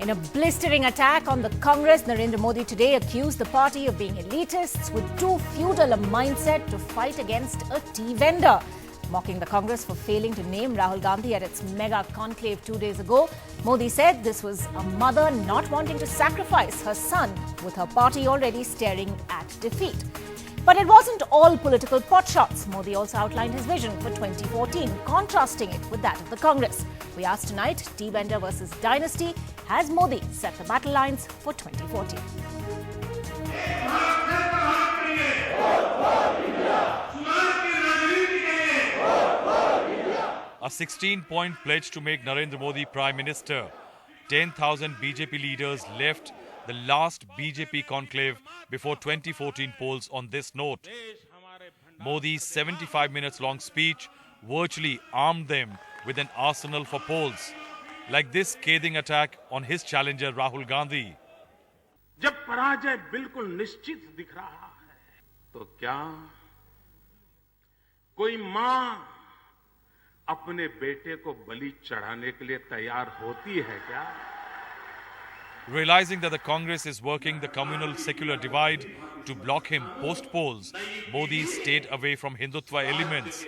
In a blistering attack on the Congress, Narendra Modi today accused the party of being elitists with too feudal a mindset to fight against a tea vendor. Mocking the Congress for failing to name Rahul Gandhi at its mega conclave 2 days ago, Modi said this was a mother not wanting to sacrifice her son with her party already staring at defeat. But it wasn't all political potshots. Modi also outlined his vision for 2014, contrasting it with that of the Congress. We asked tonight, tea vendor versus dynasty, has Modi set the battle lines for 2014? A 16-point pledge to make Narendra Modi Prime Minister. 10,000 BJP leaders left the last BJP conclave before 2014 polls on this note. Modi's 75 minutes long speech virtually armed them with an arsenal for polls, like this scathing attack on his challenger Rahul Gandhi. जब पराजय बिल्कुल निश्चित दिख रहा है, तो क्या कोई मां अपने बेटे को बलि चढ़ाने के लिए तैयार होती है क्या? Realizing that the Congress is working the communal secular divide to block him post-polls, Modi stayed away from Hindutva elements.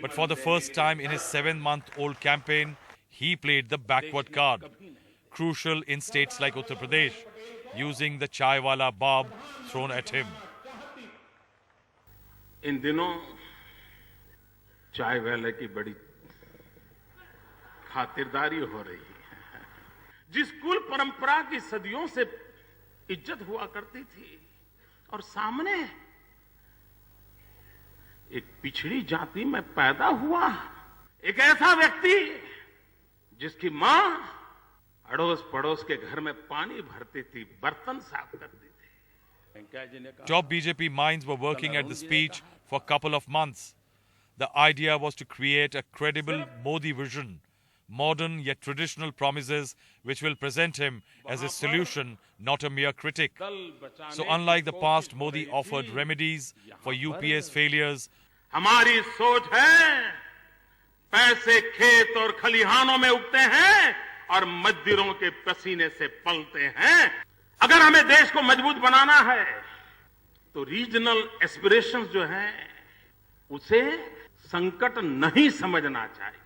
But for the first time in his 7-month-old campaign, he played the backward card, crucial in states like Uttar Pradesh, using the chai wala barb thrown at him. इन दिनों चाय वाले की बड़ी खातिरदारी हो रही है। जिस कुल परंपरा की सदियों से इज्जत हुआ करती थी और सामने एक पिछड़ी जाति में पैदा हुआ एक ऐसा व्यक्ति जिसकी मां अड़ोस पड़ोस के घर में पानी भरती थी, बर्तन साफ करती थी। Top BJP minds were working at the speech for a couple of months. The idea was to create a credible Modi vision, modern yet traditional promises which will present him as a solution, not a mere critic. So unlike the past, Modi offered remedies for UPA's failures. हमारी सोच है, पैसे खेत और खलिहानों में उगते हैं और मजदूरों के पसीने से पलते हैं। अगर हमें देश को मजबूत बनाना है, तो रीजनल एस्पिरेशंस जो हैं, उसे संकट नहीं समझना चाहिए।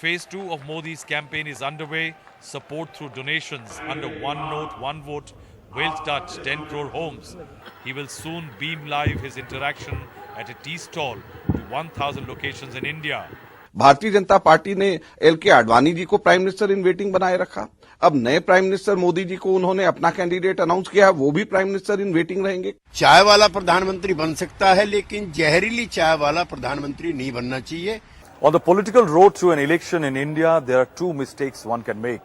Phase 2 of Modi's campaign is underway. Support through donations under One Note, One Vote will touch 10 crore homes. He will soon beam live his interaction at a tea stall to 1,000 locations in India. Bharatiya Janata party ने LK. Advani ji को prime minister in waiting बनाए रखा। अब नए prime minister Modi ji को उन्होंने अपना candidate announce किया है, वो भी प्राइम मिनिस्टर इन वेटिंग रहेंगे। चाय वाला प्रधानमंत्री बन सकता है, लेकिन जहरीली चाय वाला प्रधानमंत्री नहीं बनना चाहिए। On the political road to an election in India, there are two mistakes one can make.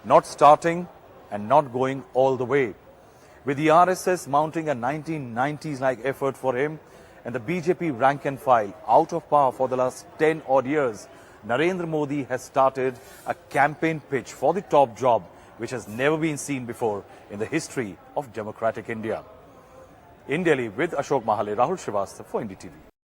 Not starting and not going all the way. With the RSS mounting a 1990s-like effort for him and the BJP rank and file out of power for the last 10 odd years, Narendra Modi has started a campaign pitch for the top job which has never been seen before in the history of democratic India. In Delhi with Ashok Mahale, Rahul Srivastava for NDTV.